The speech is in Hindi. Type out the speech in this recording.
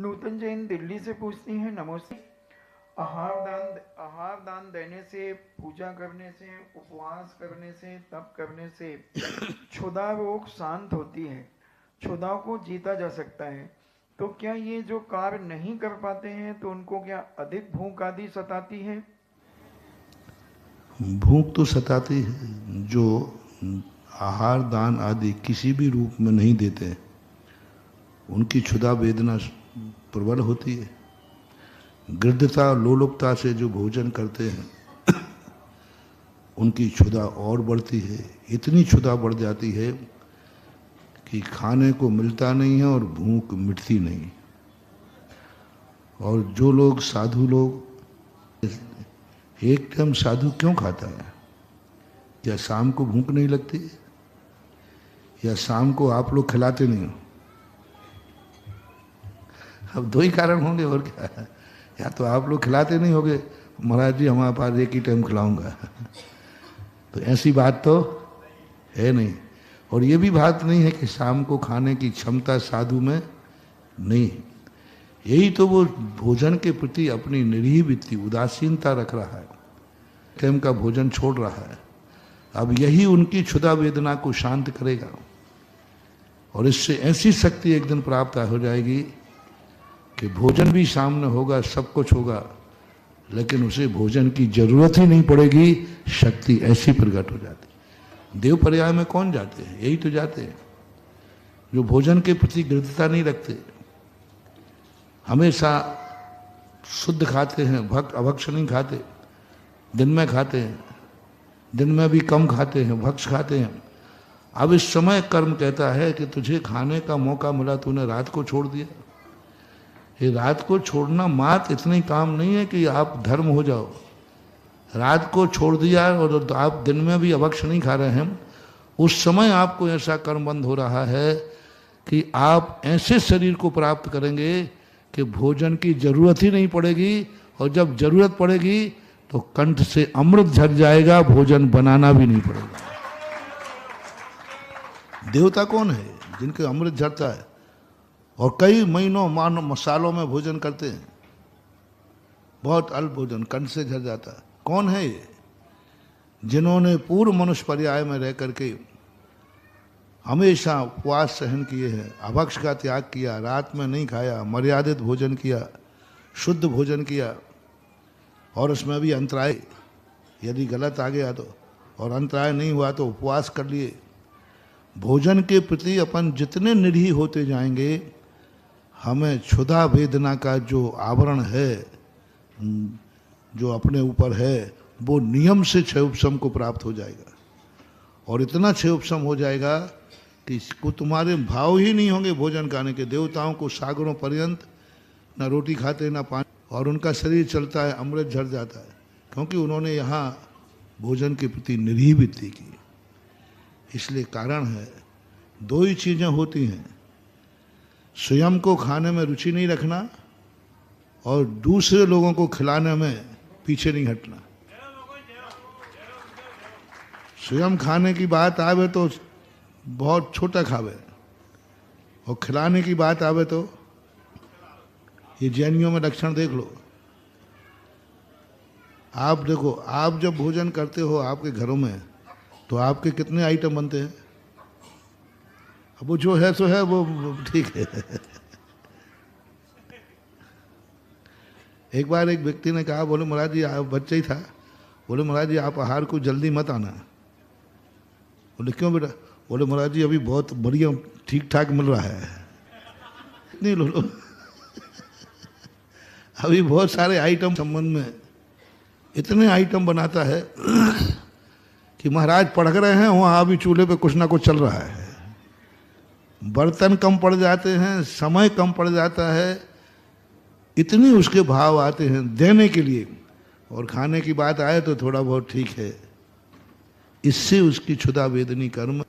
नूतन जैन दिल्ली से पूछती हैं, नमस्ते। आहार दान देने से, पूजा करने से, उपवास करने से, तप करने से क्षुधा रोग शांत होती है, क्षुधा को जीता जा सकता है। तो क्या ये जो कार्य नहीं कर पाते हैं तो उनको क्या अधिक भूख आदि सताती है? भूख तो सताती है। जो आहार दान आदि किसी भी रूप में नहीं देते उनकी क्षुधा वेदना प्रबल होती है। गृद्धता लोलुपता से जो भोजन करते हैं उनकी क्षुधा और बढ़ती है। इतनी क्षुधा बढ़ जाती है कि खाने को मिलता नहीं है और भूख मिटती नहीं। और जो लोग साधु लोग, एक टाइम साधु क्यों खाता है? क्या शाम को भूख नहीं लगती? या शाम को आप लोग खिलाते नहीं हो? अब दो ही कारण होंगे और क्या है। या तो आप लोग खिलाते नहीं होगे, महाराज जी हमारे पास एक ही टाइम खिलाऊंगा तो ऐसी बात तो है नहीं। और ये भी बात नहीं है कि शाम को खाने की क्षमता साधु में नहीं। यही तो वो भोजन के प्रति अपनी निरीह वित्ती उदासीनता रख रहा है, टाइम का भोजन छोड़ रहा है। अब यही उनकी क्षुधा वेदना को शांत करेगा और इससे ऐसी शक्ति एक दिन प्राप्त हो जाएगी कि भोजन भी सामने होगा, सब कुछ होगा, लेकिन उसे भोजन की जरूरत ही नहीं पड़ेगी। शक्ति ऐसी प्रकट हो जाती। देव पर्याय में कौन जाते हैं? यही तो जाते हैं जो भोजन के प्रति गृद्धता नहीं रखते, हमेशा शुद्ध खाते हैं, अभक्ष नहीं खाते, दिन में खाते हैं, दिन में भी कम खाते हैं, भक्ष खाते हैं। अब इस समय कर्म कहता है कि तुझे खाने का मौका मिला, तूने रात को छोड़ दिया। ये रात को छोड़ना मात्र इतनी काम नहीं है कि आप धर्म हो जाओ। रात को छोड़ दिया और आप दिन में भी अभक्ष नहीं खा रहे हैं, उस समय आपको ऐसा कर्म बंद हो रहा है कि आप ऐसे शरीर को प्राप्त करेंगे कि भोजन की जरूरत ही नहीं पड़ेगी। और जब जरूरत पड़ेगी तो कंठ से अमृत झर जाएगा, भोजन बनाना भी नहीं पड़ेगा। देवता कौन है जिनके अमृत झरता है और कई महीनों सालों में भोजन करते हैं? बहुत अल्प भोजन कंठ से झर जाता है। कौन है ये? जिन्होंने पूर्व मनुष्य पर्याय में रह करके हमेशा उपवास सहन किए हैं, अभक्ष का त्याग किया, रात में नहीं खाया, मर्यादित भोजन किया, शुद्ध भोजन किया, और उसमें भी अंतराय यदि गलत आ गया तो, और अंतराय नहीं हुआ तो उपवास कर लिए। भोजन के प्रति अपन जितने निरीह होते जाएंगे, हमें क्षुधा वेदना का जो आवरण है, जो अपने ऊपर है, वो नियम से क्षय उपशम को प्राप्त हो जाएगा। और इतना क्षय उपशम हो जाएगा कि इसको तुम्हारे भाव ही नहीं होंगे भोजन खाने के। देवताओं को सागरों पर्यंत ना रोटी खाते ना पानी, और उनका शरीर चलता है, अमृत झड़ जाता है, क्योंकि उन्होंने यहाँ भोजन के प्रति निरीह वृत्ति की। इसलिए कारण है, दो ही चीज़ें होती हैं, स्वयं को खाने में रुचि नहीं रखना और दूसरे लोगों को खिलाने में पीछे नहीं हटना। स्वयं खाने की बात आवे तो बहुत छोटा खावे, और खिलाने की बात आवे तो ये जैनियों में लक्षण देख लो। आप देखो, आप जब भोजन करते हो आपके घरों में तो आपके कितने आइटम बनते हैं? अब वो जो है सो है, वो ठीक है। एक बार एक व्यक्ति ने कहा, बोले महाराज जी, आप बच्चा ही था, बोले महाराज जी आप आहार को जल्दी मत आना। बोले क्यों बेटा? बोले महाराज जी अभी बहुत बढ़िया ठीक ठाक मिल रहा है। नहीं लो अभी बहुत सारे आइटम संबंध में इतने आइटम बनाता है कि महाराज पढ़ रहे हैं, वहाँ अभी चूल्हे पे कुछ ना कुछ चल रहा है। बर्तन कम पड़ जाते हैं, समय कम पड़ जाता है, इतने उसके भाव आते हैं देने के लिए, और खाने की बात आए तो थोड़ा बहुत ठीक है। इससे उसकी क्षुधा वेदनी कर्म